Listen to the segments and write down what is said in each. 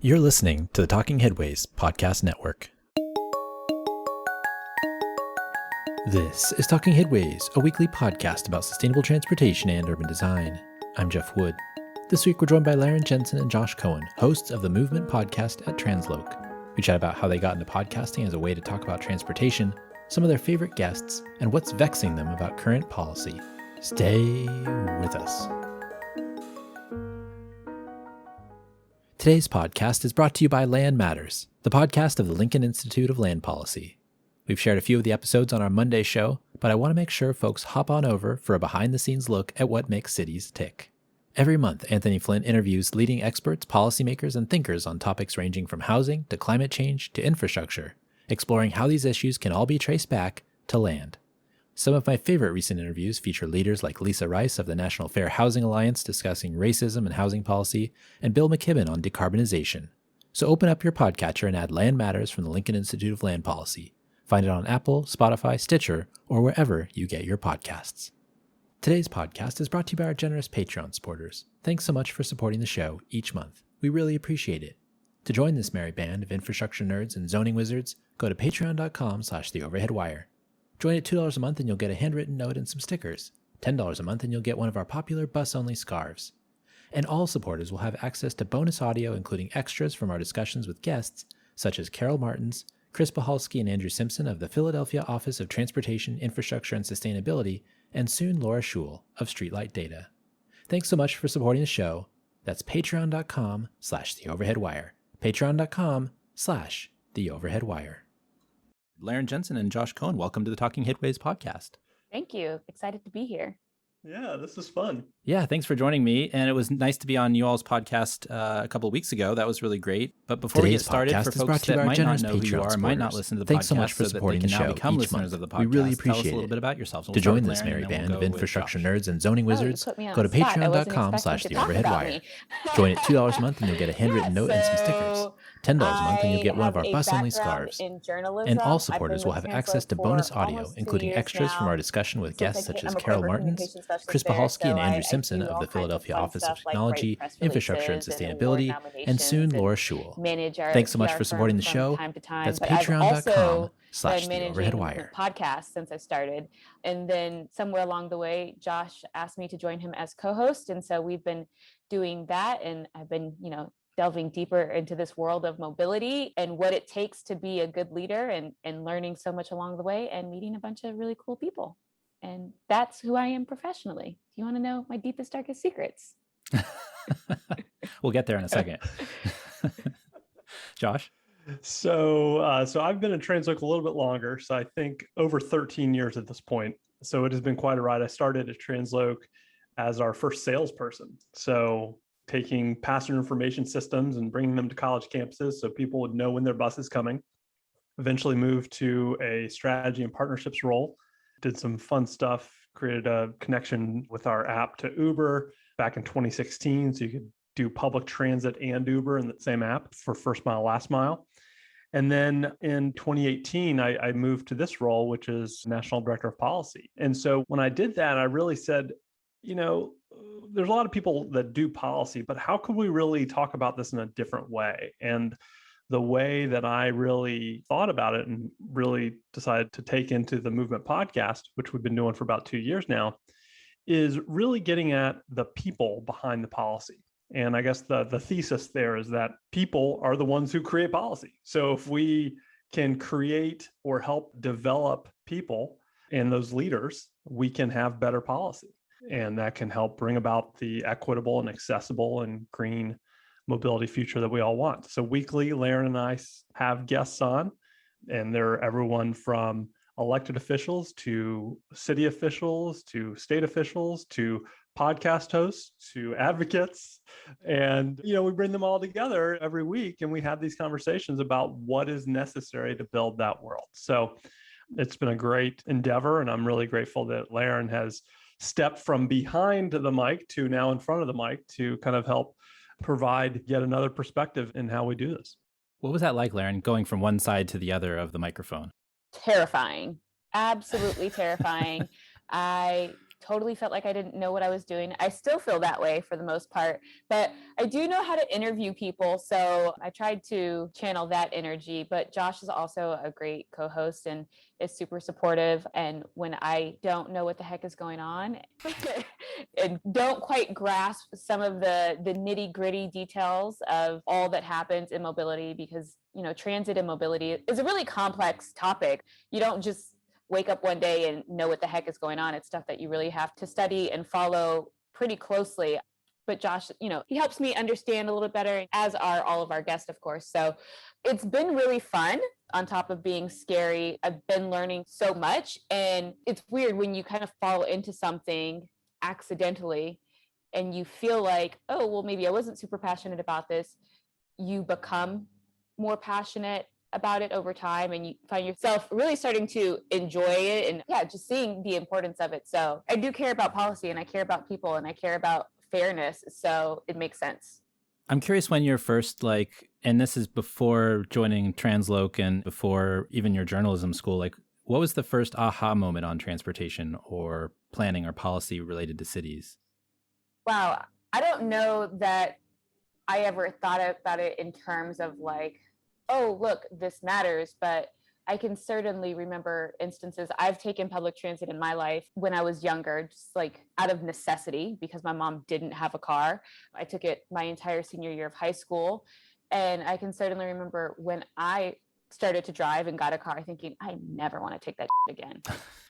You're listening to the Talking Headways Podcast Network. This is Talking Headways, a weekly podcast about sustainable transportation and urban design. I'm Jeff Wood. This week we're joined by Jensen and Josh Cohen, hosts of the Movement podcast at Transloc. We chat about how they got into podcasting as a way to talk about transportation, some of their favorite guests, and what's vexing them about current policy. Stay with us. Today's podcast is brought to you by Land Matters, the podcast of the Lincoln Institute of Land Policy. We've shared a few of the episodes on our Monday show, but I want to make sure folks hop on over for a behind-the-scenes look at what makes cities tick. Every month, Anthony Flint interviews leading experts, policymakers, and thinkers on topics ranging from housing to climate change to infrastructure, exploring how these issues can all be traced back to land. Some of my favorite recent interviews feature leaders like Lisa Rice of the National Fair Housing Alliance discussing racism and housing policy, and Bill McKibben on decarbonization. So open up your podcatcher and add Land Matters from the Lincoln Institute of Land Policy. Find it on Apple, Spotify, Stitcher, or wherever you get your podcasts. Today's podcast is brought to you by our generous Patreon supporters. Thanks so much for supporting the show each month. We really appreciate it. To join this merry band of infrastructure nerds and zoning wizards, go to patreon.com/theoverheadwire. Join at $2 a month and you'll get a handwritten note and some stickers. $10 a month and you'll get one of our popular bus-only scarves. And all supporters will have access to bonus audio, including extras from our discussions with guests, such as Carol Martins, Chris Pahalski, and Andrew Simpson of the Philadelphia Office of Transportation, Infrastructure, and Sustainability, and soon Laura Schul of Streetlight Data. Thanks so much for supporting the show. That's patreon.com/theoverheadwire. Patreon.com/theoverheadwire. Jensen and Josh Cohen, welcome to the Talking Headways podcast. Thank you. Excited to be here. Yeah, this is fun. Yeah, thanks for joining me. And it was nice to be on you all's podcast a couple of weeks ago. That was really great. But before we get started, for folks that might not know who you are, might not listen to the podcast, thanks so much for supporting the show become each listeners month. of the podcast. We really appreciate it. Tell us a little bit about yourselves. To join this merry band of infrastructure nerds and zoning wizards, go to patreon.com/theoverheadwire. Join at $2 a month and you'll get a handwritten note and some stickers. $10 a month and you'll get one of our bus-only scarves. And all supporters will have access to bonus audio, including extras from our discussion with guests such as Carol Martins, Chris Pahalski, and Andrew Simpson of the Philadelphia Office of Technology, Infrastructure, and Sustainability, and soon Laura Schul. Thanks so much for supporting the show. That's patreon.com/theoverheadwire. Podcast since I started. And then somewhere along the way, Josh asked me to join him as co-host. And so we've been doing that. And I've been, delving deeper into this world of mobility and what it takes to be a good leader and learning so much along the way and meeting a bunch of really cool people. And that's who I am professionally. Do you want to know my deepest, darkest secrets? We'll get there in a second. Josh? So I've been in Transloc a little bit longer. So I think over 13 years at this point. So it has been quite a ride. I started at Transloc as our first salesperson. So taking passenger information systems and bringing them to college campuses so people would know when their bus is coming. Eventually moved to a strategy and partnerships role. Did some fun stuff, created a connection with our app to Uber back in 2016. So you could do public transit and Uber in the same app for first mile, last mile. And then in 2018, I moved to this role, which is National Director of Policy. And so when I did that, I really said, there's a lot of people that do policy, but how could we really talk about this in a different way? And the way that I really thought about it and really decided to take into the Movement podcast, which we've been doing for about 2 years now, is really getting at the people behind the policy. And I guess the thesis there is that people are the ones who create policy. So if we can create or help develop people and those leaders, we can have better policy. And that can help bring about the equitable and accessible and green mobility future that we all want. So weekly, Laren and I have guests on, and they're everyone from elected officials to city officials to state officials to podcast hosts to advocates. And, we bring them all together every week and we have these conversations about what is necessary to build that world. So it's been a great endeavor, and I'm really grateful that Laren has stepped from behind the mic to now in front of the mic to kind of help provide yet another perspective in how we do this. What was that like, Laren, going from one side to the other of the microphone? Terrifying. Absolutely terrifying. I totally felt like I didn't know what I was doing. I still feel that way for the most part, but I do know how to interview people. So I tried to channel that energy. But Josh is also a great co-host and is super supportive. And when I don't know what the heck is going on and don't quite grasp some of the nitty-gritty details of all that happens in mobility, because transit and mobility is a really complex topic. You don't just wake up one day and know what the heck is going on. It's stuff that you really have to study and follow pretty closely. But Josh, he helps me understand a little better, as are all of our guests, of course. So it's been really fun on top of being scary. I've been learning so much. And it's weird when you kind of fall into something accidentally and you feel like, oh, well, maybe I wasn't super passionate about this. You become more passionate about it over time, and you find yourself really starting to enjoy it, and just seeing the importance of it. So I do care about policy, and I care about people, and I care about fairness. So it makes sense. I'm curious when you're first and this is before joining Transloc and before even your journalism school, what was the first aha moment on transportation or planning or policy related to cities? Wow. I don't know that I ever thought about it in terms of oh, look, this matters. But I can certainly remember instances. I've taken public transit in my life when I was younger, just out of necessity, because my mom didn't have a car. I took it my entire senior year of high school. And I can certainly remember when I started to drive and got a car thinking, I never want to take that again.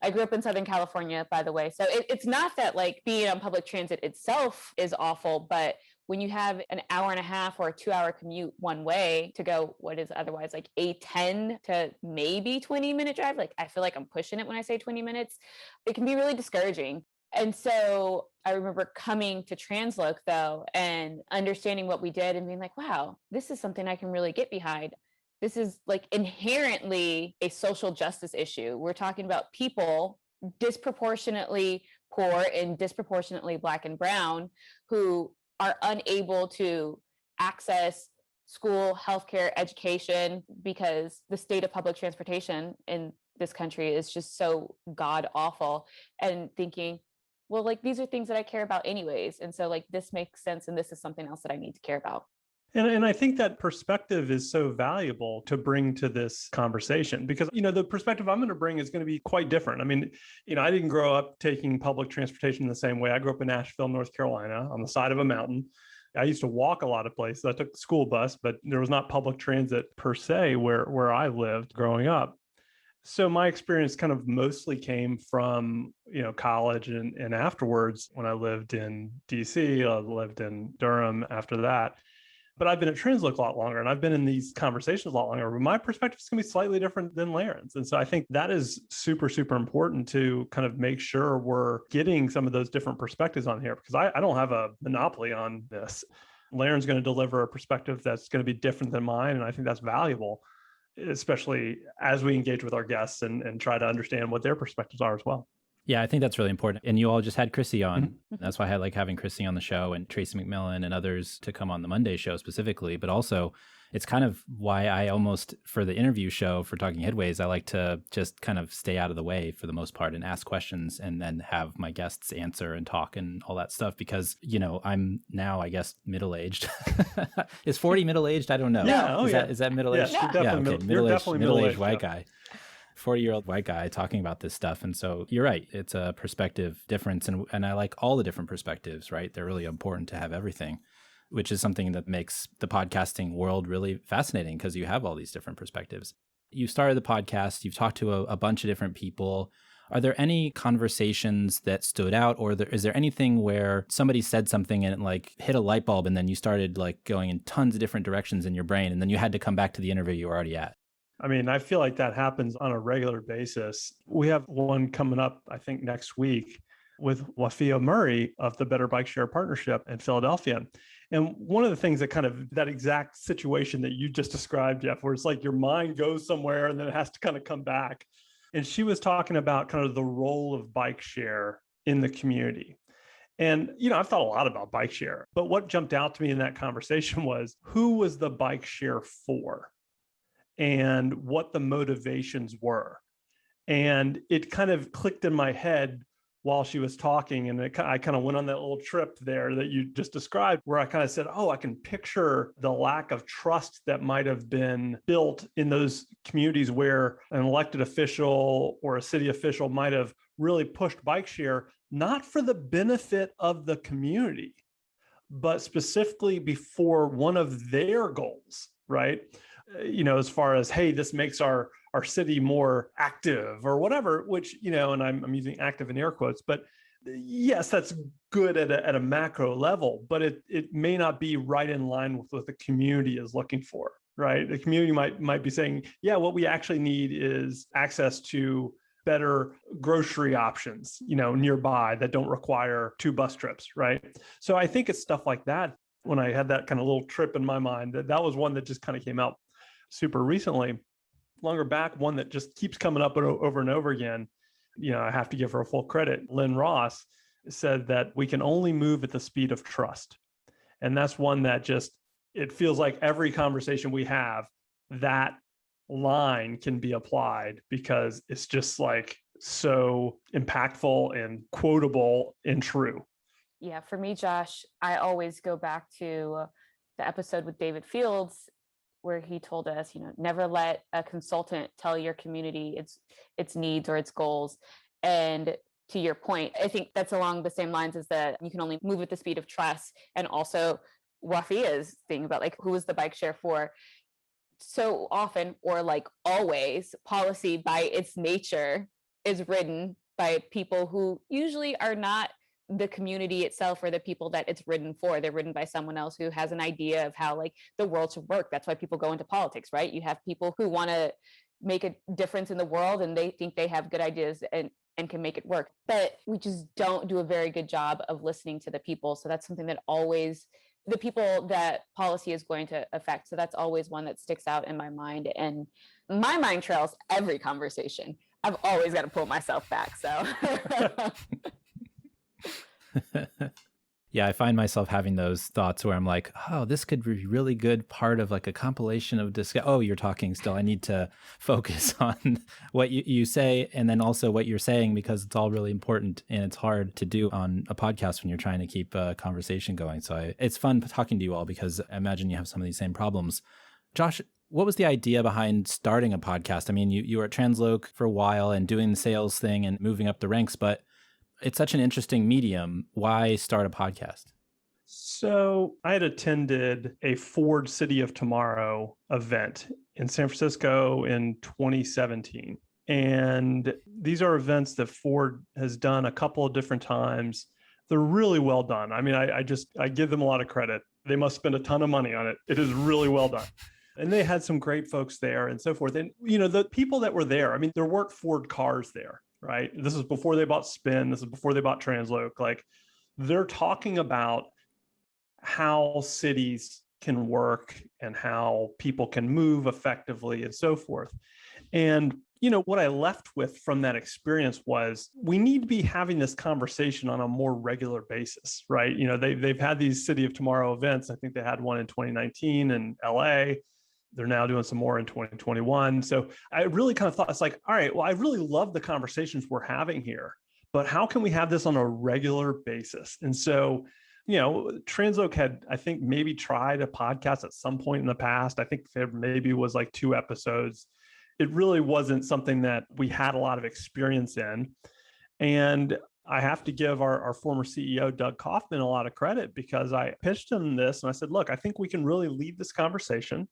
I grew up in Southern California, by the way. So it's not that being on public transit itself is awful, but when you have an hour and a half or a 2-hour commute one way to go, what is otherwise a 10 to maybe 20-minute drive, I feel like I'm pushing it when I say 20 minutes, it can be really discouraging. And so I remember coming to Transloc, though, and understanding what we did and being wow, this is something I can really get behind. This is inherently a social justice issue. We're talking about people disproportionately poor and disproportionately Black and brown who are unable to access school, healthcare, education, because the state of public transportation in this country is just so god awful. And thinking, well, these are things that I care about anyways. And so this makes sense. And this is something else that I need to care about. And I think that perspective is so valuable to bring to this conversation because, the perspective I'm going to bring is going to be quite different. I mean, I didn't grow up taking public transportation the same way. I grew up in Asheville, North Carolina, on the side of a mountain. I used to walk a lot of places. I took the school bus, but there was not public transit per se where I lived growing up. So my experience kind of mostly came from, college and afterwards when I lived in DC, I lived in Durham after that. But I've been at Transloc a lot longer and I've been in these conversations a lot longer. But my perspective is going to be slightly different than Laren's. And so I think that is super, super important to kind of make sure we're getting some of those different perspectives on here, because I don't have a monopoly on this. Laren's going to deliver a perspective that's going to be different than mine. And I think that's valuable, especially as we engage with our guests and try to understand what their perspectives are as well. Yeah, I think that's really important. And you all just had Chrissy on. Mm-hmm. That's why I like having Chrissy on the show and Tracy McMillan and others to come on the Monday show specifically. But also, it's kind of why I almost, for the interview show for Talking Headways, I like to just kind of stay out of the way for the most part and ask questions and then have my guests answer and talk and all that stuff because, I'm now, I guess, middle-aged. Is 40 middle-aged? I don't know. Yeah. Is that middle-aged? Yeah, okay. Middle-aged white guy. 40-year-old white guy talking about this stuff. And so you're right. It's a perspective difference. And I like all the different perspectives, right? They're really important to have everything, which is something that makes the podcasting world really fascinating because you have all these different perspectives. You started the podcast. You've talked to a bunch of different people. Are there any conversations that stood out, or is there anything where somebody said something and it hit a light bulb and then you started going in tons of different directions in your brain and then you had to come back to the interview you were already at? I mean, I feel like that happens on a regular basis. We have one coming up, I think, next week with Wafia Murray of the Better Bike Share Partnership in Philadelphia. And one of the things that kind of that exact situation that you just described, Jeff, where it's your mind goes somewhere and then it has to kind of come back. And she was talking about kind of the role of bike share in the community. And, I've thought a lot about bike share, but what jumped out to me in that conversation was who was the bike share for? And what the motivations were. And it kind of clicked in my head while she was talking. And I kind of went on that little trip there that you just described, where I kind of said, oh, I can picture the lack of trust that might have been built in those communities where an elected official or a city official might have really pushed bike share, not for the benefit of the community, but specifically before one of their goals, right? As far as, hey, this makes our city more active or whatever, which, and I'm using active in air quotes, but yes, that's good at a macro level, but it may not be right in line with what the community is looking for, right? The community might be saying, yeah, what we actually need is access to better grocery options, nearby that don't require 2 bus trips, right? So I think it's stuff like that. When I had that kind of little trip in my mind, that was one that just kind of came out super recently. Longer back, one that just keeps coming up over and over again. I have to give her full credit. Lynn Ross said that we can only move at the speed of trust. And that's one that it feels like every conversation we have, that line can be applied because it's just like so impactful and quotable and true. Yeah, for me, Josh, I always go back to the episode with David Fields where he told us, never let a consultant tell your community its needs or its goals. And to your point, I think that's along the same lines as that you can only move at the speed of trust. And also Wafia's thing about like, who is the bike share for? So often, or like always, policy by its nature is written by people who usually are not the community itself or the people that it's written for. They're written by someone else who has an idea of how like the world should work. That's why people go into politics, right? You have people who want to make a difference in the world and they think they have good ideas and can make it work. But we just don't do a very good job of listening to the people. So that's something that always, the people that policy is going to affect. So that's always one that sticks out in my mind. And my mind trails every conversation. I've always got to pull myself back. So yeah, I find myself having those thoughts where I'm like, oh, this could be really good part of like a compilation of oh, you're talking still. I need to focus on what you say and then also what you're saying because it's all really important and it's hard to do on a podcast when you're trying to keep a conversation going. So it's fun talking to you all because I imagine you have some of these same problems. Josh, what was the idea behind starting a podcast? I mean, you were at Transloc for a while and doing the sales thing and moving up the ranks, but it's such an interesting medium. Why start a podcast? So I had attended a Ford City of Tomorrow event in San Francisco in 2017. And these are events that Ford has done a couple of different times. They're really well done. I mean, I give them a lot of credit. They must spend a ton of money on it. It is really well done. And they had some great folks there and so forth. And, the people that were there, I mean, there weren't Ford cars there. Right. This is before they bought Spin. This is before they bought Transloc. Like they're talking about how cities can work and how people can move effectively and so forth. And, what I left with from that experience was we need to be having this conversation on a more regular basis, right? They've had these City of Tomorrow events. I think they had one in 2019 in LA. They're now doing some more in 2021. So I really kind of thought, it's like, all right, well, I really love the conversations we're having here, but how can we have this on a regular basis? And so, Transloc had, I think, maybe tried a podcast at some point in the past. I think there maybe was like 2 episodes. It really wasn't something that we had a lot of experience in. And I have to give our former CEO, Doug Kaufman, a lot of credit because I pitched him this and I said, look, I think we can really lead this conversation.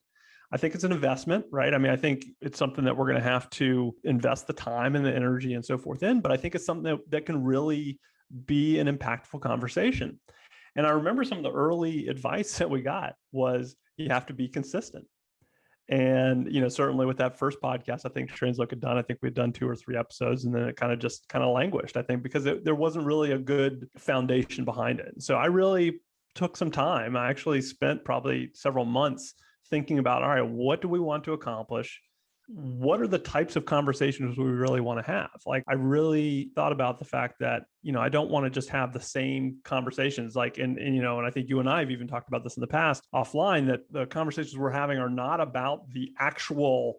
I think it's an investment, right? I mean, I think it's something that we're going to have to invest the time and the energy and so forth in, but I think it's something that can really be an impactful conversation. And I remember some of the early advice that we got was you have to be consistent. And, certainly with that first podcast, I think Transloc had done, I think we'd done 2 or 3 episodes and then it kind of languished, I think, because there wasn't really a good foundation behind it. So I really took some time. I actually spent probably several months thinking about, all right, what do we want to accomplish? What are the types of conversations we really want to have? Like, I really thought about the fact that, I don't want to just have the same conversations. Like, and I think you and I have even talked about this in the past offline, that the conversations we're having are not about the actual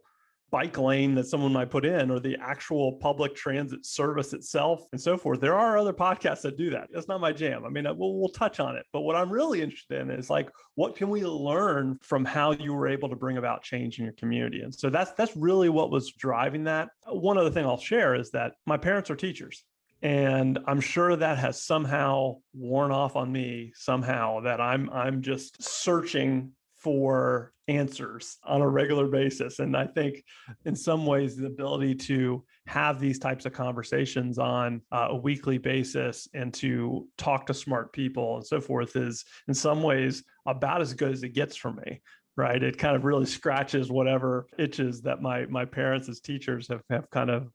bike lane that someone might put in or the actual public transit service itself and so forth. There are other podcasts that do that. That's not my jam. I mean, we'll touch on it. But what I'm really interested in is like, what can we learn from how you were able to bring about change in your community? And so that's really what was driving that. One other thing I'll share is that my parents are teachers. And I'm sure that has somehow worn off on me somehow, that I'm just searching for answers on a regular basis. And I think in some ways, the ability to have these types of conversations on a weekly basis and to talk to smart people and so forth is in some ways about as good as it gets for me. Right. It kind of really scratches whatever itches that my parents as teachers have kind of,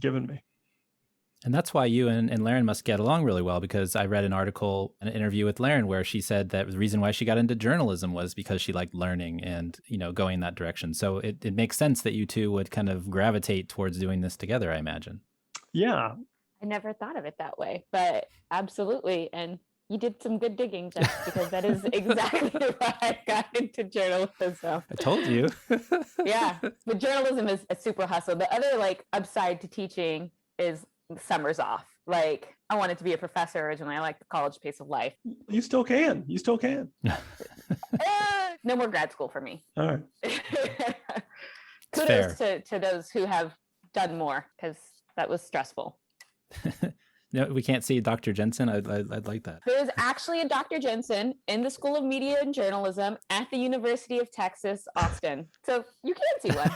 given me. And that's why you and Lauren must get along really well, because I read an interview with Lauren where she said that the reason why she got into journalism was because she liked learning and, going in that direction. So it makes sense that you two would kind of gravitate towards doing this together, I imagine. Yeah. I never thought of it that way, but absolutely. And you did some good digging, Jeff, because that is exactly why I got into journalism. I told you. Yeah. But journalism is a super hustle. The other upside to teaching is summers off. I wanted to be a professor originally. I like the college pace of life. You still can. No more grad school for me. All right. Kudos to those who have done more, because that was stressful. No, we can't see Dr. Jensen. I'd like that. There's actually a Dr. Jensen in the School of Media and Journalism at the University of Texas, Austin. So you can see one.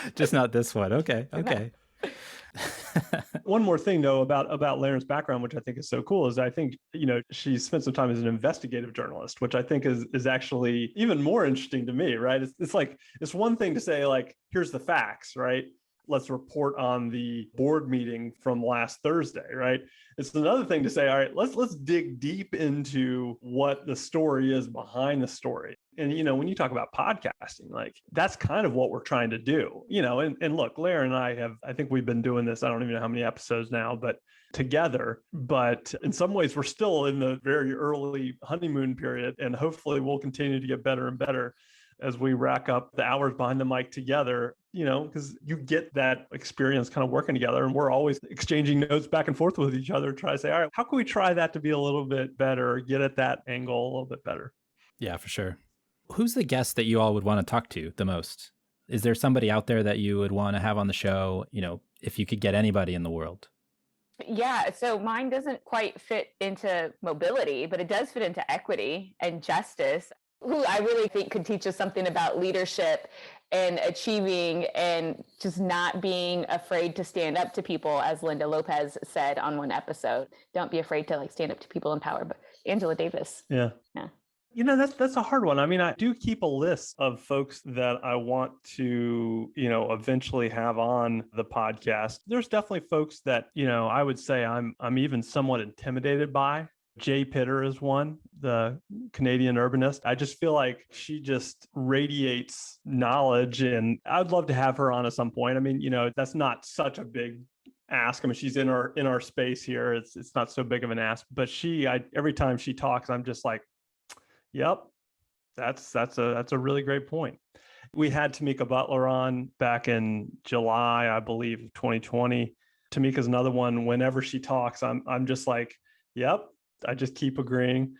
just not this one. Okay. One more thing though about Lauren's background, which I think is so cool, is I think, she spent some time as an investigative journalist, which I think is actually even more interesting to me, right? It's one thing to say here's the facts, right? Let's report on the board meeting from last Thursday, right? It's another thing to say, all right, let's dig deep into what the story is behind the story. And, when you talk about podcasting, that's kind of what we're trying to do, and look, Larry and I think we've been doing this, I don't even know how many episodes now, but together, but in some ways we're still in the very early honeymoon period, and hopefully we'll continue to get better and better as we rack up the hours behind the mic together, because you get that experience kind of working together, and we're always exchanging notes back and forth with each other, try to say, all right, how can we try that to be a little bit better, get at that angle a little bit better? Yeah, for sure. Who's the guest that you all would want to talk to the most? Is there somebody out there that you would want to have on the show, if you could get anybody in the world? Yeah, so mine doesn't quite fit into mobility, but it does fit into equity and justice, who I really think could teach us something about leadership and achieving and just not being afraid to stand up to people, as Linda Lopez said on one episode. Don't be afraid to stand up to people in power. But Angela Davis. Yeah. That's a hard one. I mean, I do keep a list of folks that I want to, eventually have on the podcast. There's definitely folks that, I would say I'm even somewhat intimidated by. Jay Pitter is one, the Canadian urbanist. I just feel like she just radiates knowledge, and I'd love to have her on at some point. I mean, that's not such a big ask. I mean, she's in our space here. It's not so big of an ask, but every time she talks, I'm just like, yep, that's a really great point. We had Tamika Butler on back in July, I believe, 2020. Tamika's another one. Whenever she talks, I'm just like, yep. I just keep agreeing.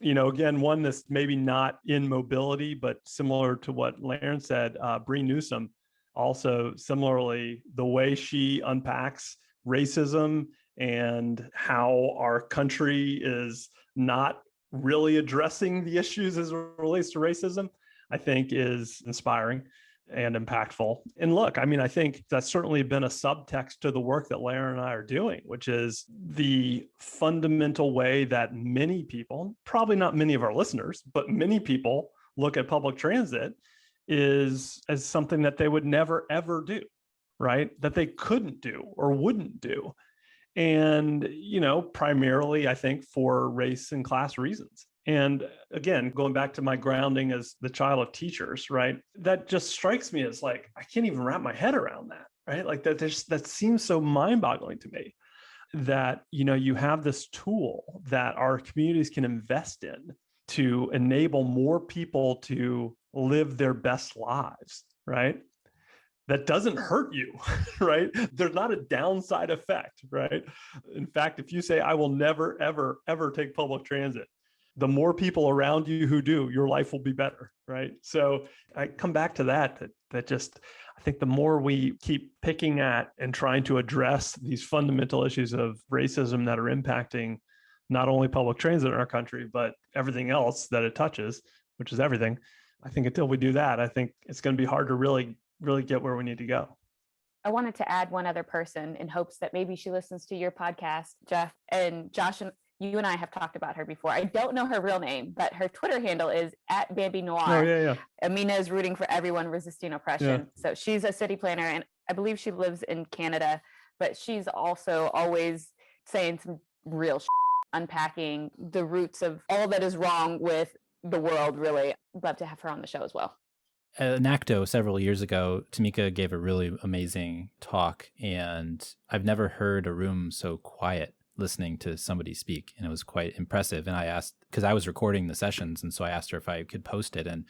Again, one that's maybe not in mobility, but similar to what Lauren said, Bree Newsome, also similarly, the way she unpacks racism and how our country is not really addressing the issues as it relates to racism, I think is inspiring and impactful. And look, I mean, I think that's certainly been a subtext to the work that Lara and I are doing, which is the fundamental way that many people, probably not many of our listeners, but many people look at public transit is as something that they would never, ever do, right? That they couldn't do or wouldn't do. And, primarily, I think for race and class reasons. And again, going back to my grounding as the child of teachers, right? That just strikes me as I can't even wrap my head around that, right? That seems so mind-boggling to me that, you have this tool that our communities can invest in to enable more people to live their best lives, right? That doesn't hurt you, right? There's not a downside effect, right? In fact, if you say, I will never, ever, ever take public transit, the more people around you who do, your life will be better, right? So I come back to that just, I think the more we keep picking at and trying to address these fundamental issues of racism that are impacting not only public transit in our country, but everything else that it touches, which is everything. I think until we do that, I think it's going to be hard to really get where we need to go. I wanted to add one other person in hopes that maybe she listens to your podcast, Jeff. And Josh, and you and I have talked about her before. I don't know her real name, but her Twitter handle is @BambiNoir. Oh, yeah. Amina is rooting for everyone resisting oppression. Yeah. So she's a city planner, and I believe she lives in Canada, but she's also always saying some real unpacking the roots of all that is wrong with the world, really. I'd love to have her on the show as well. At NACTO several years ago, Tamika gave a really amazing talk, and I've never heard a room so quiet listening to somebody speak, and it was quite impressive. And I asked, because I was recording the sessions, and so I asked her if I could post it, and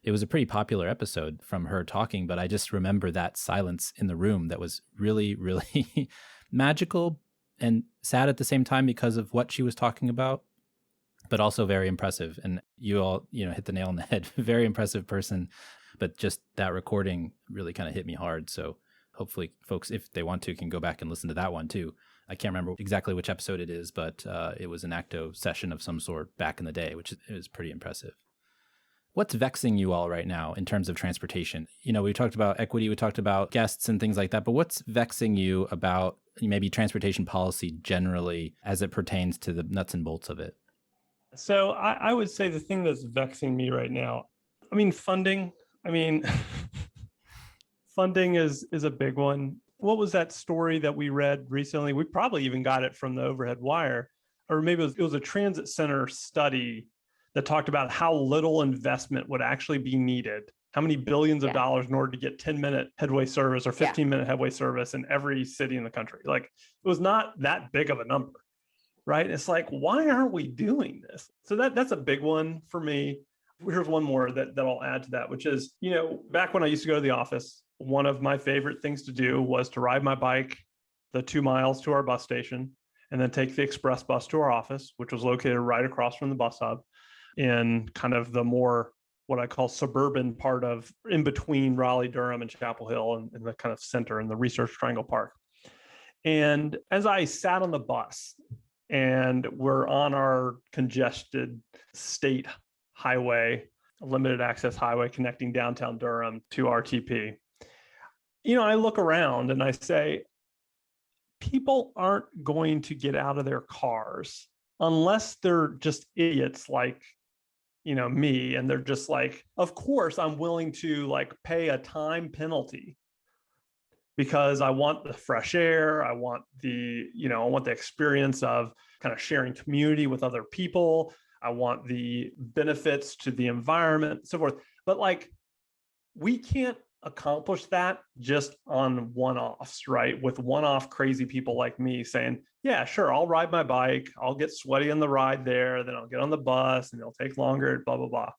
it was a pretty popular episode from her talking, but I just remember that silence in the room that was really, really magical and sad at the same time because of what she was talking about, but also very impressive. And you all, hit the nail on the head. Very impressive person. But just that recording really kind of hit me hard. So hopefully folks, if they want to, can go back and listen to that one too. I can't remember exactly which episode it is, but it was an ACTO session of some sort back in the day, which is pretty impressive. What's vexing you all right now in terms of transportation? We talked about equity, we talked about guests and things like that, but what's vexing you about maybe transportation policy generally as it pertains to the nuts and bolts of it? So I would say the thing that's vexing me right now, funding. Funding is a big one. What was that story that we read recently? We probably even got it from the overhead wire, or maybe it was a transit center study that talked about how little investment would actually be needed, how many billions of dollars in order to get 10-minute headway service or 15-minute headway service in every city in the country. Like, it was not that big of a number, right? It's like, why aren't we doing this? So that's a big one for me. Here's one more that I'll add to that, which is, back when I used to go to the office, one of my favorite things to do was to ride my bike the 2 miles to our bus station and then take the express bus to our office, which was located right across from the bus hub in kind of the more what I call suburban part of in between Raleigh, Durham, and Chapel Hill, and the kind of center in the Research Triangle Park. And as I sat on the bus and we're on our congested state highway, a limited access highway connecting downtown Durham to RTP, I look around and I say, people aren't going to get out of their cars unless they're just idiots like, me. And they're just like, of course, I'm willing to pay a time penalty because I want the fresh air. I want the experience of kind of sharing community with other people. I want the benefits to the environment, and so forth. But we can't accomplish that just on one-offs, right? With one-off crazy people like me saying, yeah, sure, I'll ride my bike. I'll get sweaty on the ride there. Then I'll get on the bus and it'll take longer, blah, blah, blah.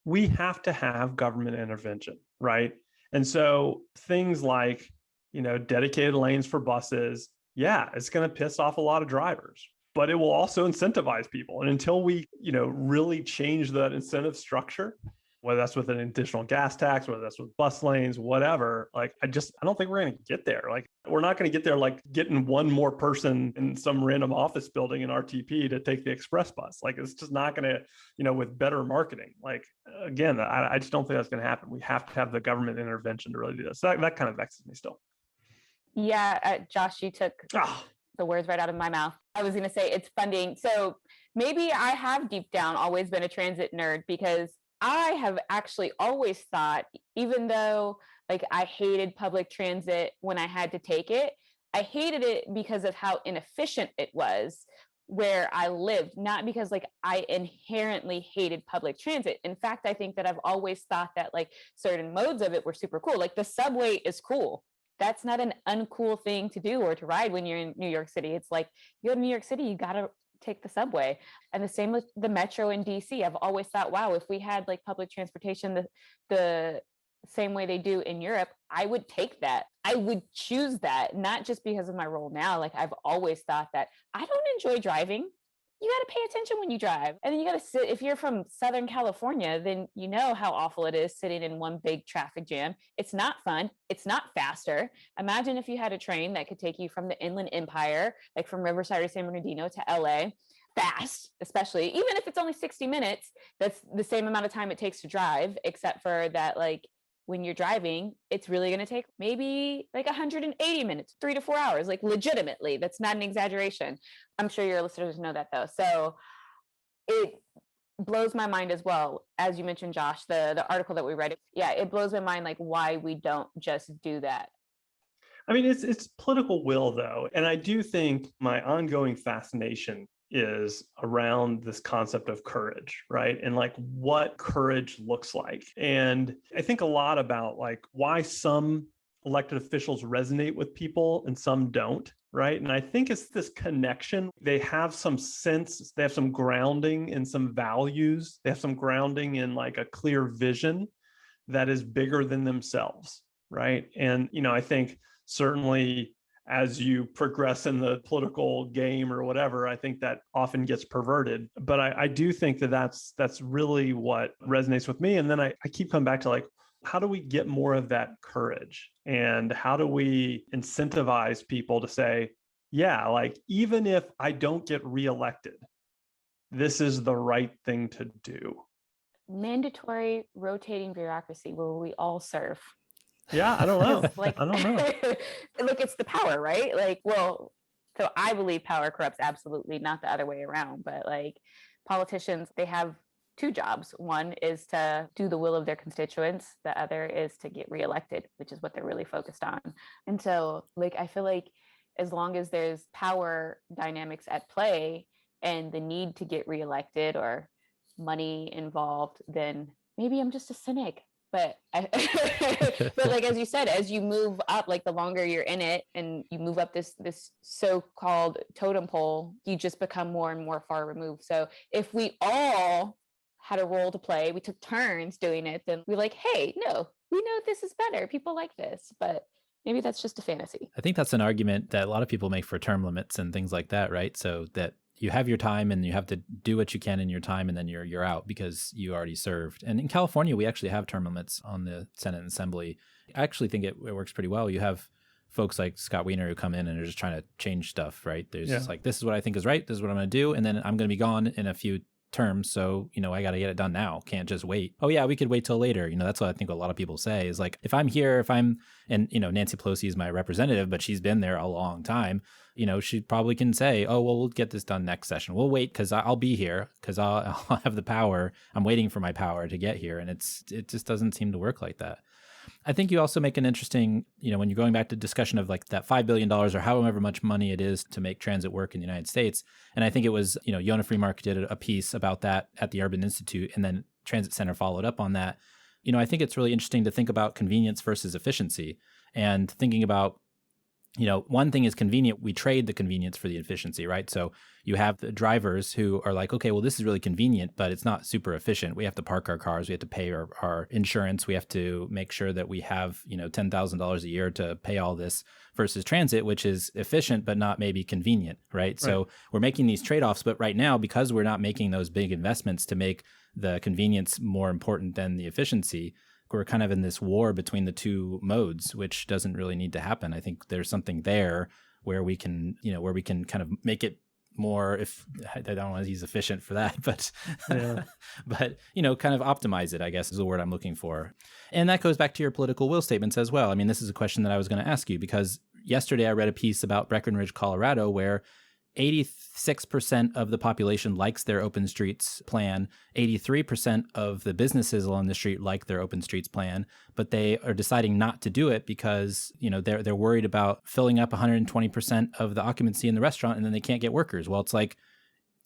We have to have government intervention, right? And so things like, dedicated lanes for buses, yeah, it's going to piss off a lot of drivers, but it will also incentivize people. And until we, really change that incentive structure, whether that's with an additional gas tax, whether that's with bus lanes, whatever, I don't think we're going to get there. We're not going to get there getting one more person in some random office building in RTP to take the express bus. It's just not going to, with better marketing. Again, I just don't think that's going to happen. We have to have the government intervention to really do this. So that kind of vexes me still. Yeah, Josh, you took the words right out of my mouth. I was going to say it's funding. So maybe I have deep down always been a transit nerd, because I have actually always thought, even though I hated public transit when I had to take it, I hated it because of how inefficient it was where I lived, not because I inherently hated public transit. In fact, I think that I've always thought that certain modes of it were super cool. The subway is cool. That's not an uncool thing to do or to ride when you're in New York City. It's you go to New York City, you got to take the subway. And the same with the metro in DC. I've always thought, wow, if we had public transportation, the same way they do in Europe, I would take that. I would choose that, not just because of my role now. Like, I've always thought that I don't enjoy driving. You got to pay attention when you drive. And then you got to sit, if you're from Southern California, then you know how awful it is sitting in one big traffic jam. It's not fun. It's not faster. Imagine if you had a train that could take you from the Inland Empire, like from Riverside or San Bernardino to LA, fast, especially, even if it's only 60 minutes, that's the same amount of time it takes to drive, except for that, like, when you're driving, it's really going to take maybe like 180 minutes, 3 to 4 hours, like legitimately. That's not an exaggeration. I'm sure your listeners know that though. So it blows my mind as well. As you mentioned, Josh, the article that we read, yeah, it blows my mind, like, why we don't just do that. I mean, it's political will though. And I do think my ongoing fascination is around this concept of courage, right? And like what courage looks like. And I think a lot about like why some elected officials resonate with people and some don't, right? And I think it's this connection. They have some sense, they have some grounding in some values, they have some grounding in like a clear vision that is bigger than themselves, right? And, I think certainly as you progress in the political game or whatever, I think that often gets perverted. But I do think that that's really what resonates with me. And then I keep coming back to like, how do we get more of that courage? And how do we incentivize people to say, yeah, like even if I don't get reelected, this is the right thing to do. Mandatory rotating bureaucracy where we all serve. Yeah, I don't know. Like, I don't know. Look, it's the power, right? Like, well, so I believe power corrupts, absolutely, not the other way around. But like politicians, they have two jobs. One is to do the will of their constituents. The other is to get reelected, which is what they're really focused on. And so like, I feel like as long as there's power dynamics at play and the need to get reelected or money involved, then maybe I'm just a cynic. But but like, as you said, as you move up, like the longer you're in it and you move up this so-called totem pole, you just become more and more far removed. So if we all had a role to play, we took turns doing it, then we're like, hey, no, we know this is better. People like this, but maybe that's just a fantasy. I think that's an argument that a lot of people make for term limits and things like that, right? So that you have your time and you have to do what you can in your time and then you're out because you already served. And in California, we actually have term limits on the Senate and Assembly. I actually think it works pretty well. You have folks like Scott Wiener who come in and are just trying to change stuff, right? There's just like, this is what I think is right. This is what I'm going to do. And then I'm going to be gone in a few terms. So, I got to get it done now. Can't just wait. Oh yeah, we could wait till later. That's what I think a lot of people say is like, if I'm here, and Nancy Pelosi is my representative, but she's been there a long time. She probably can say, oh, well, we'll get this done next session. We'll wait because I'll be here because I'll have the power. I'm waiting for my power to get here. And it just doesn't seem to work like that. I think you also make an interesting, when you're going back to discussion of like that $5 billion or however much money it is to make transit work in the United States. And I think it was, Yona Freemark did a piece about that at the Urban Institute, and then Transit Center followed up on that. I think it's really interesting to think about convenience versus efficiency and thinking about, one thing is convenient. We trade the convenience for the efficiency, right? So you have the drivers who are like, okay, well, this is really convenient, but it's not super efficient. We have to park our cars. We have to pay our insurance. We have to make sure that we have, $10,000 a year to pay all this versus transit, which is efficient, but not maybe convenient, right? So we're making these trade-offs, but right now, because we're not making those big investments to make the convenience more important than the efficiency, we're kind of in this war between the two modes, which doesn't really need to happen. I think there's something there where we can, kind of make it more, if I don't want to use efficient for that, but, but, kind of optimize it, I guess is the word I'm looking for. And that goes back to your political will statements as well. I mean, this is a question that I was going to ask you because yesterday I read a piece about Breckenridge, Colorado, where 86% of the population likes their open streets plan. 83% of the businesses along the street like their open streets plan, but they are deciding not to do it because, they're worried about filling up 120% of the occupancy in the restaurant and then they can't get workers. Well, it's like,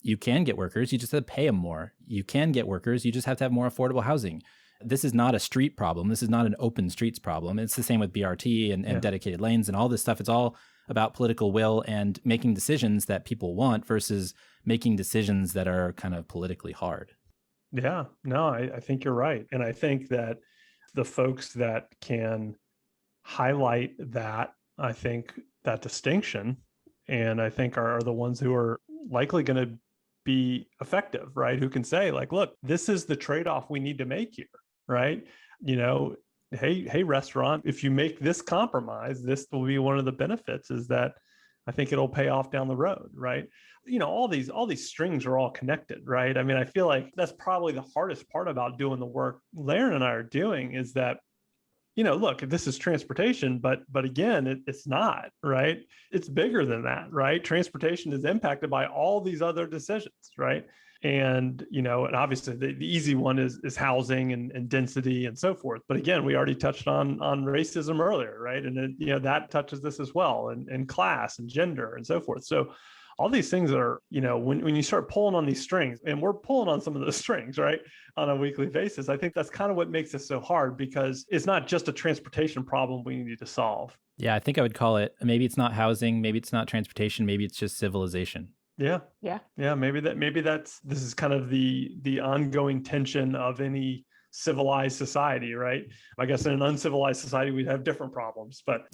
you can get workers, you just have to pay them more. You can get workers, you just have to have more affordable housing. This is not a street problem. This is not an open streets problem. It's the same with BRT and dedicated lanes and all this stuff. It's all about political will and making decisions that people want versus making decisions that are kind of politically hard. Yeah, no, I think you're right. And I think that The folks that can highlight that, I think, that distinction, and I think are the ones who are likely going to be effective, right? Who can say like, look, this is the trade-off we need to make here, right? Hey, restaurant, if you make this compromise, this will be one of the benefits, is that I think it'll pay off down the road, right? All these strings are all connected, right? I mean, I feel like that's probably the hardest part about doing the work Laren and I are doing, is that, look, this is transportation, but again, it's not, right? It's bigger than that, right? Transportation is impacted by all these other decisions, right? And, and obviously the easy one is housing and density and so forth. But again, we already touched on racism earlier, right? And that touches this as well, and class and gender and so forth. So all these things are, when you start pulling on these strings, and we're pulling on some of those strings, right, on a weekly basis, I think that's kind of what makes it so hard, because it's not just a transportation problem we need to solve. Yeah, I think I would call it, maybe it's not housing, maybe it's not transportation, maybe it's just civilization. Yeah. Maybe this is kind of the ongoing tension of any civilized society, right? I guess in an uncivilized society, we'd have different problems, but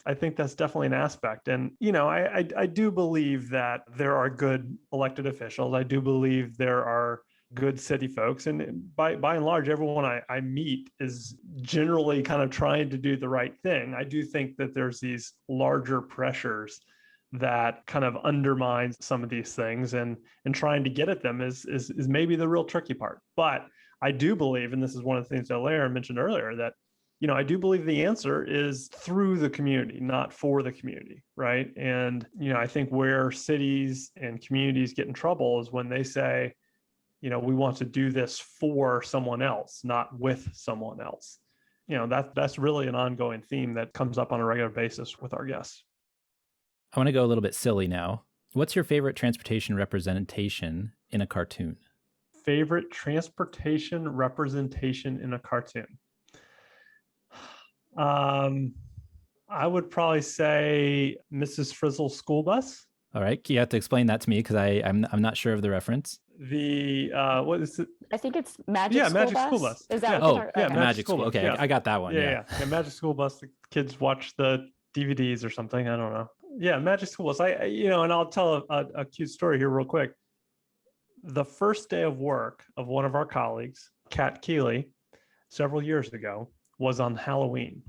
I think that's definitely an aspect. And, I do believe that there are good elected officials. I do believe there are good city folks. And by and large, everyone I meet is generally kind of trying to do the right thing. I do think that there's these larger pressures that kind of undermines some of these things, and trying to get at them is maybe the real tricky part. But I do believe, and this is one of the things that Laren mentioned earlier, that, I do believe the answer is through the community, not for the community, right? And, I think where cities and communities get in trouble is when they say, we want to do this for someone else, not with someone else. That's really an ongoing theme that comes up on a regular basis with our guests. I want to go a little bit silly now. What's your favorite transportation representation in a cartoon? Favorite transportation representation in a cartoon? I would probably say Mrs. Frizzle's school bus. All right, you have to explain that to me, because I'm not sure of the reference. What is it? I think it's Magic School Bus. Is that Magic School? Okay, yeah. I got that one. Yeah, Magic School Bus. The kids watch the DVDs or something. I don't know. Yeah, Magic School Bus. And I'll tell a cute story here real quick. The first day of work of one of our colleagues, Kat Keeley, several years ago, was on Halloween.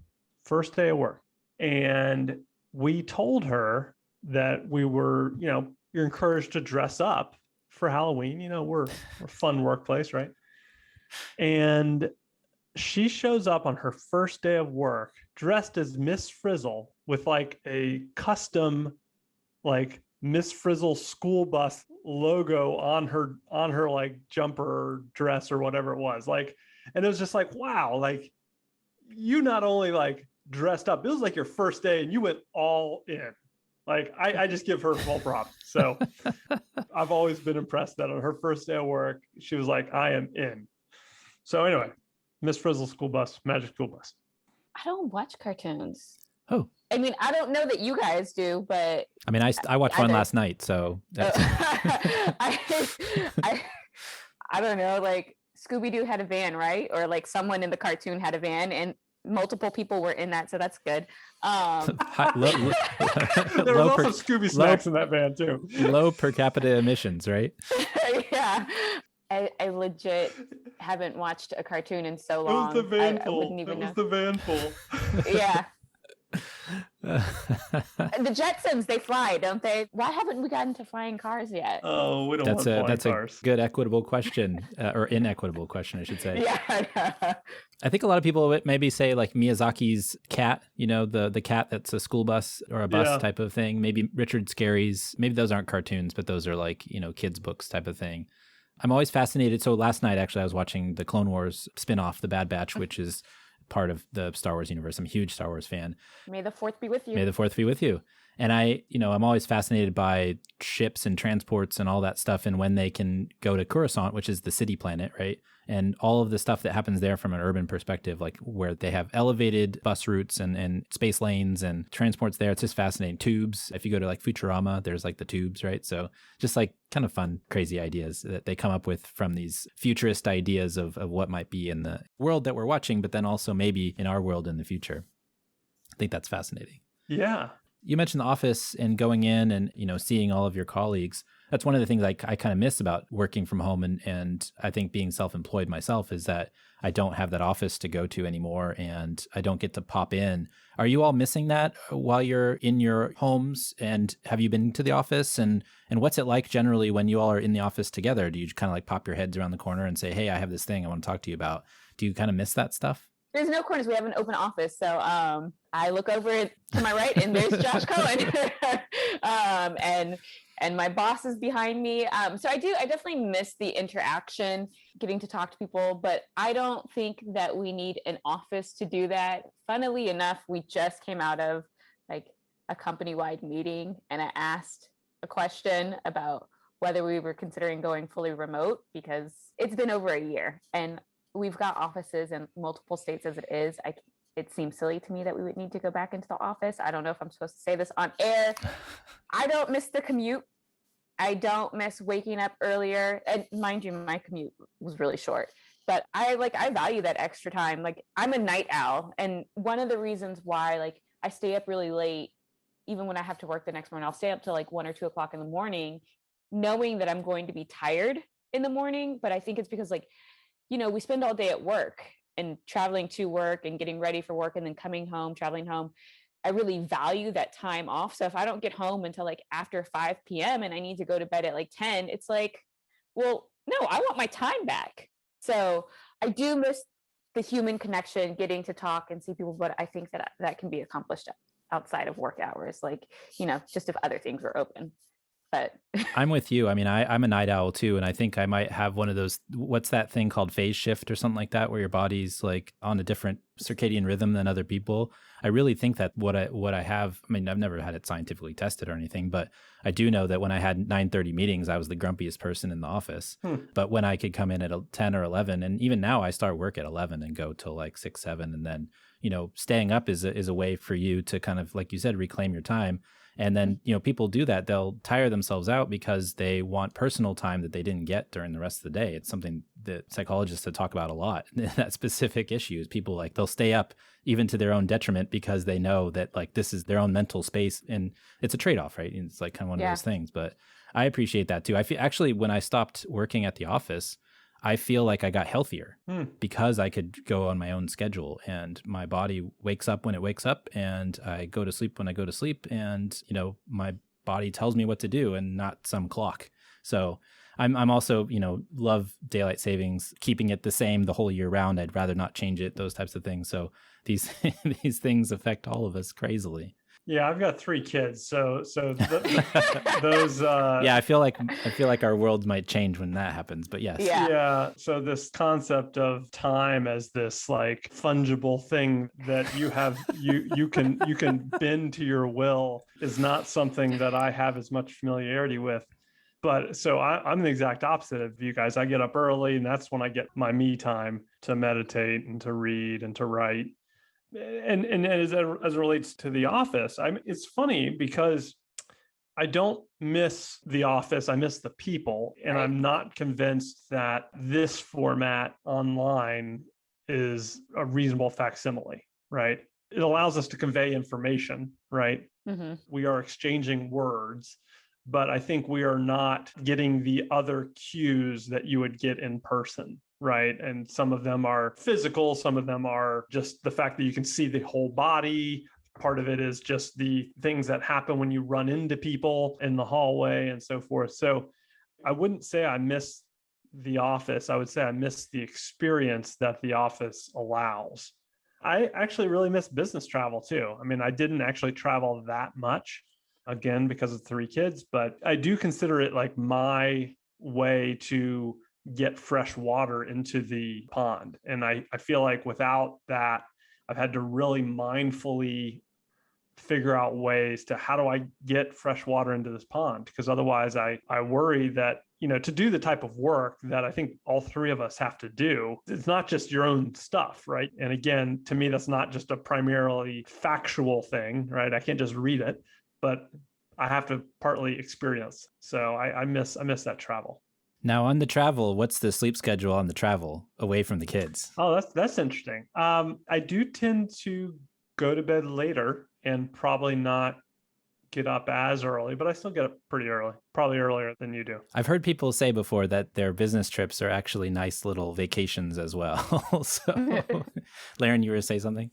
First day of work. And we told her that we were, you're encouraged to dress up for Halloween. We're a fun workplace, right? And she shows up on her first day of work dressed as Miss Frizzle with like a custom, like Miss Frizzle school bus logo on her like jumper dress or whatever it was. Like, and it was just like, wow, like you not only like dressed up, it was like your first day and you went all in. Like, I just give her full props. So I've always been impressed that on her first day of work, she was like, I am in. So anyway, Miss Frizzle school bus, Magic School Bus. I don't watch cartoons. Oh. I mean, I don't know that you guys do, but I mean, I watched one last night, so that's... I don't know, like Scooby-Doo had a van, right? Or like someone in the cartoon had a van, and multiple people were in that, so that's good. There was also Scooby snacks in that van too. Low per capita emissions, right? Yeah. I legit haven't watched a cartoon in so long. It was the van I full. wouldn't even know. The van full. Yeah. The Jetsons, they fly, don't they? Why haven't we gotten to flying cars yet? Oh, we don't want flying cars. That's a good equitable question, or inequitable question, I should say. Yeah. I think a lot of people would maybe say like Miyazaki's cat, the cat that's a school bus or a bus type of thing. Maybe Richard Scarry's, maybe those aren't cartoons, but those are like, kids' books type of thing. I'm always fascinated. So last night, actually, I was watching the Clone Wars spinoff, The Bad Batch, which is part of the Star Wars universe. I'm a huge Star Wars fan. May the 4th be with you. May the 4th be with you. And I'm always fascinated by ships and transports and all that stuff, and when they can go to Coruscant, which is the city planet, right? And all of the stuff that happens there from an urban perspective, like where they have elevated bus routes and space lanes and transports there. It's just fascinating. Tubes. If you go to like Futurama, there's like the tubes, right? So just like kind of fun, crazy ideas that they come up with from these futurist ideas of what might be in the world that we're watching, but then also maybe in our world in the future. I think that's fascinating. Yeah. You mentioned the office and going in and, seeing all of your colleagues. That's one of the things I kind of miss about working from home. And I think being self-employed myself is that I don't have that office to go to anymore and I don't get to pop in. Are you all missing that while you're in your homes? And have you been to the office? And what's it like generally when you all are in the office together? Do you kind of like pop your heads around the corner and say, hey, I have this thing I want to talk to you about? Do you kind of miss that stuff? There's no corners. We have an open office. So I look over to my right and there's Josh Cohen. And my boss is behind me. So I definitely miss the interaction, getting to talk to people, but I don't think that we need an office to do that. Funnily enough, we just came out of like a company-wide meeting and I asked a question about whether we were considering going fully remote because it's been over a year and we've got offices in multiple states as it is. It seems silly to me that we would need to go back into the office. I don't know if I'm supposed to say this on air. I don't miss the commute. I don't miss waking up earlier. And mind you, my commute was really short, but I value that extra time. Like I'm a night owl. And one of the reasons why like I stay up really late, even when I have to work the next morning, I'll stay up till like 1 or 2 o'clock in the morning, knowing that I'm going to be tired in the morning. But I think it's because we spend all day at work and traveling to work and getting ready for work and then coming home, traveling home. I really value that time off. So if I don't get home until like after 5 p.m. and I need to go to bed at like 10, it's like, well, no, I want my time back. So I do miss the human connection, getting to talk and see people, but I think that can be accomplished outside of work hours, just if other things were open. But I'm with you. I mean, I'm a night owl too. And I think I might have one of those, what's that thing called phase shift or something like that, where your body's like on a different circadian rhythm than other people. I really think that what I have, I mean, I've never had it scientifically tested or anything, but I do know that when I had 9:30 meetings, I was the grumpiest person in the office. But when I could come in at 10 or 11, and even now I start work at 11 and go till like 6, 7. And then, staying up is a way for you to kind of, like you said, reclaim your time. And then, people do that. They'll tire themselves out because they want personal time that they didn't get during the rest of the day. It's something that psychologists have talked about a lot. That specific issue is people they'll stay up even to their own detriment because they know that like this is their own mental space. And it's a trade-off, right? It's like kind of one of those things. But I appreciate that too. I feel actually when I stopped working at the office, I feel like I got healthier because I could go on my own schedule and my body wakes up when it wakes up and I go to sleep when I go to sleep. And, my body tells me what to do and not some clock. So I'm also, love daylight savings, keeping it the same the whole year round. I'd rather not change it, those types of things. So these things affect all of us crazily. Yeah, I've got 3 kids, so those. Yeah, I feel like our world might change when that happens. But yes. Yeah. So this concept of time as this like fungible thing that you have, you can bend to your will is not something that I have as much familiarity with. But so I'm the exact opposite of you guys. I get up early, and that's when I get my me time to meditate and to read and to write. And as it relates to the office, it's funny because I don't miss the office. I miss the people. And I'm not convinced that this format online is a reasonable facsimile, right? It allows us to convey information, right? Mm-hmm. We are exchanging words, but I think we are not getting the other cues that you would get in person. Right. And some of them are physical. Some of them are just the fact that you can see the whole body. Part of it is just the things that happen when you run into people in the hallway and so forth. So I wouldn't say I miss the office. I would say I miss the experience that the office allows. I actually really miss business travel too. I mean, I didn't actually travel that much, again, because of 3 kids, but I do consider it like my way to get fresh water into the pond. And I feel like without that, I've had to really mindfully figure out ways to how do I get fresh water into this pond? Because otherwise I worry that, to do the type of work that I think all three of us have to do, it's not just your own stuff, right? And again, to me, that's not just a primarily factual thing, right? I can't just read it, but I have to partly experience. So I miss that travel. Now on the travel, what's the sleep schedule on the travel away from the kids? Oh, that's interesting. I do tend to go to bed later and probably not get up as early, but I still get up pretty early, probably earlier than you do. I've heard people say before that their business trips are actually nice little vacations as well. So, Laren, you were to say something?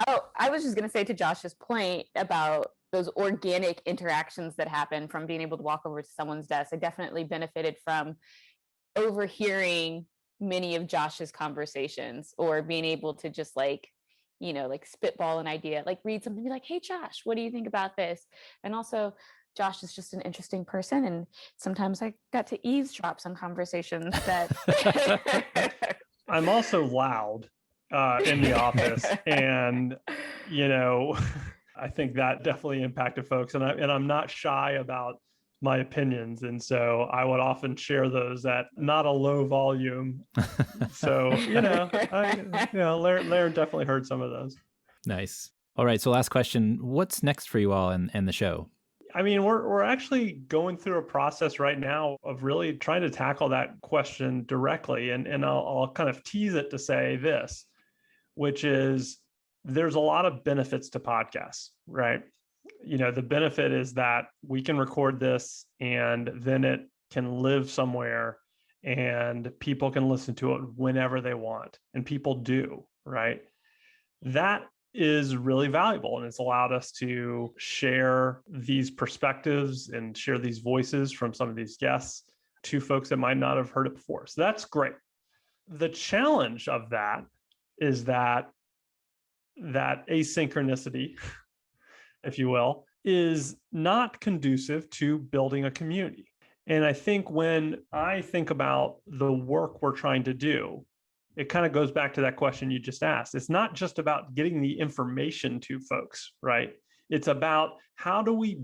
Oh, I was just going to say to Josh's point about those organic interactions that happen from being able to walk over to someone's desk. I definitely benefited from overhearing many of Josh's conversations, or being able to just like spitball an idea, like read something, be like, hey, Josh, what do you think about this? And also, Josh is just an interesting person. And sometimes I got to eavesdrop some conversations that I'm also loud in the office. And, I think that definitely impacted folks. And I'm not shy about my opinions. And so I would often share those at not a low volume. So, Laren definitely heard some of those. Nice. All right. So last question, what's next for you all and the show? I mean, we're actually going through a process right now of really trying to tackle that question directly. And I'll kind of tease it to say this, which is there's a lot of benefits to podcasts, right? The benefit is that we can record this and then it can live somewhere and people can listen to it whenever they want. And people do, right? That is really valuable. And it's allowed us to share these perspectives and share these voices from some of these guests to folks that might not have heard it before. So that's great. The challenge of that is that asynchronicity, if you will, is not conducive to building a community. And I think when I think about the work we're trying to do, it kind of goes back to that question you just asked. It's not just about getting the information to folks, right? It's about how do we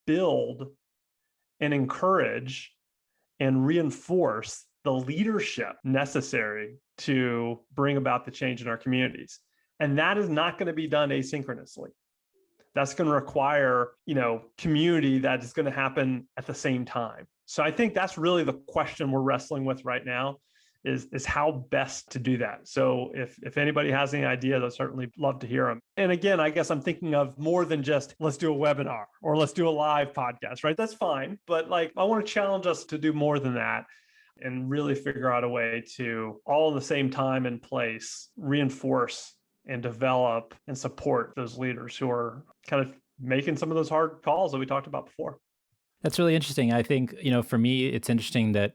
build and encourage and reinforce the leadership necessary to bring about the change in our communities. And that is not going to be done asynchronously. That's going to require, community that is going to happen at the same time. So I think that's really the question we're wrestling with right now is how best to do that. So if anybody has any ideas, I'd certainly love to hear them. And again, I guess I'm thinking of more than just let's do a webinar or let's do a live podcast, right? That's fine. But I want to challenge us to do more than that and really figure out a way to all in the same time and place reinforce and develop and support those leaders who are kind of making some of those hard calls that we talked about before. That's really interesting. I think, for me, it's interesting that,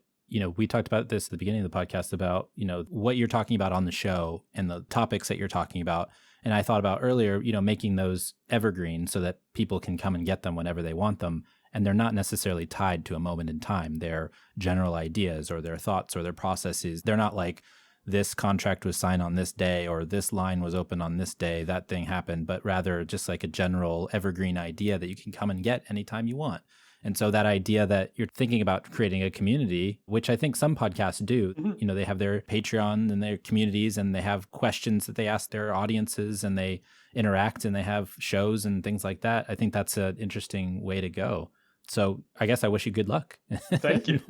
we talked about this at the beginning of the podcast about, what you're talking about on the show and the topics that you're talking about. And I thought about earlier, making those evergreen so that people can come and get them whenever they want them. And they're not necessarily tied to a moment in time. They're general ideas or their thoughts or their processes. They're not like, this contract was signed on this day or this line was open on this day, that thing happened, but rather just like a general evergreen idea that you can come and get anytime you want. And so that idea that you're thinking about creating a community, which I think some podcasts do, they have their Patreon and their communities and they have questions that they ask their audiences and they interact and they have shows and things like that. I think that's an interesting way to go. So I guess I wish you good luck. Thank you.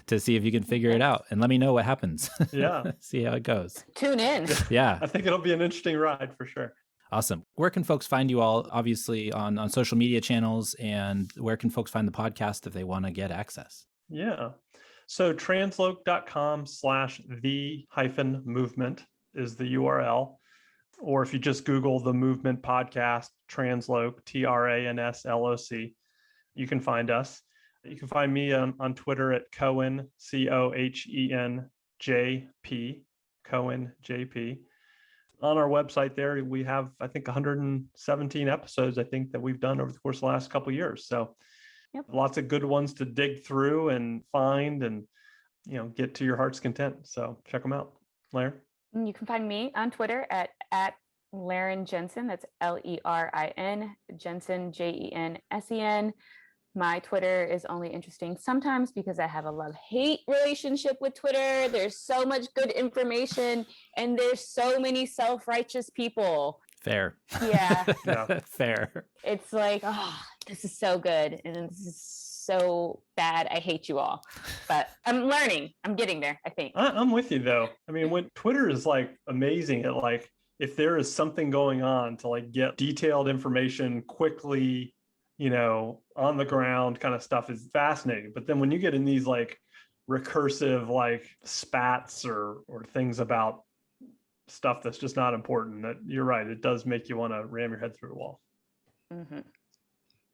To see if you can figure it out and let me know what happens. Yeah. See how it goes. Tune in. Yeah. I think it'll be an interesting ride for sure. Awesome. Where can folks find you all, obviously on social media channels, and where can folks find the podcast if they want to get access? Yeah. So transloc.com/the-movement is the URL. Or if you just Google the Movement Podcast, Transloc, TRANSLOC, you can find us. You can find me on Twitter at Cohen, COHEN JP, Cohen JP. On our website there, we have, I think, 117 episodes, I think, that we've done over the course of the last couple of years. So Lots of good ones to dig through and find and, get to your heart's content. So check them out. Laren? You can find me on Twitter at Laren Jensen. That's Lerin Jensen, Jensen. My Twitter is only interesting sometimes because I have a love-hate relationship with Twitter. There's so much good information and there's so many self-righteous people. Fair. Yeah. Fair. It's like, oh, this is so good. And this is so bad. I hate you all. But I'm learning. I'm getting there, I think. I'm with you, though. I mean, when Twitter is like amazing at like, if there is something going on to like get detailed information quickly, on the ground kind of stuff is fascinating. But then when you get in these like recursive like spats or things about stuff that's just not important, that you're right, it does make you want to ram your head through a wall. Mm-hmm.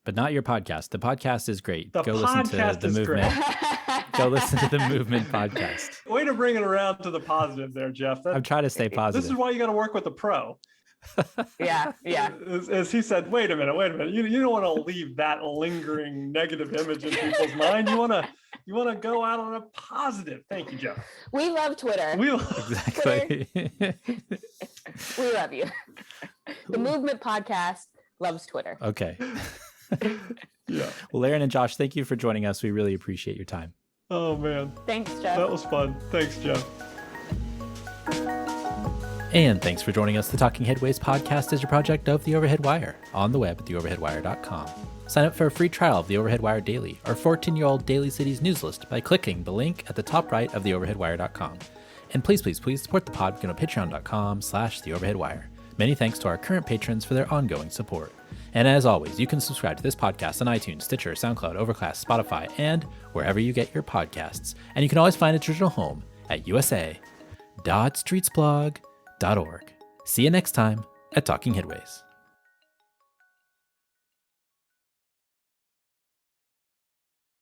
But not your podcast. The podcast is great. Go listen to the movement. Go listen to the movement podcast. Way to bring it around to the positive there, Jeff. I'm trying to stay positive. This is why you got to work with the pro. Yeah. As he said, wait a minute. You don't want to leave that lingering negative image in people's mind. You want to go out on a positive. Thank you, Jeff. We love Twitter. Exactly. Twitter. We love you. The Movement Podcast loves Twitter. Okay. Yeah. Well, Laren and Josh, thank you for joining us. We really appreciate your time. Oh, man. Thanks, Jeff. That was fun. Thanks, Jeff. And thanks for joining us. The Talking Headways podcast is a project of The Overhead Wire on the web at theoverheadwire.com. Sign up for a free trial of The Overhead Wire Daily, our 14-year-old Daily Cities news list by clicking the link at the top right of theoverheadwire.com. And please support the pod. Go to patreon.com/theoverheadwire. Many thanks to our current patrons for their ongoing support. And as always, you can subscribe to this podcast on iTunes, Stitcher, SoundCloud, Overcast, Spotify, and wherever you get your podcasts. And you can always find its original home at usa.streetsblog.org. See you next time at Talking Headways.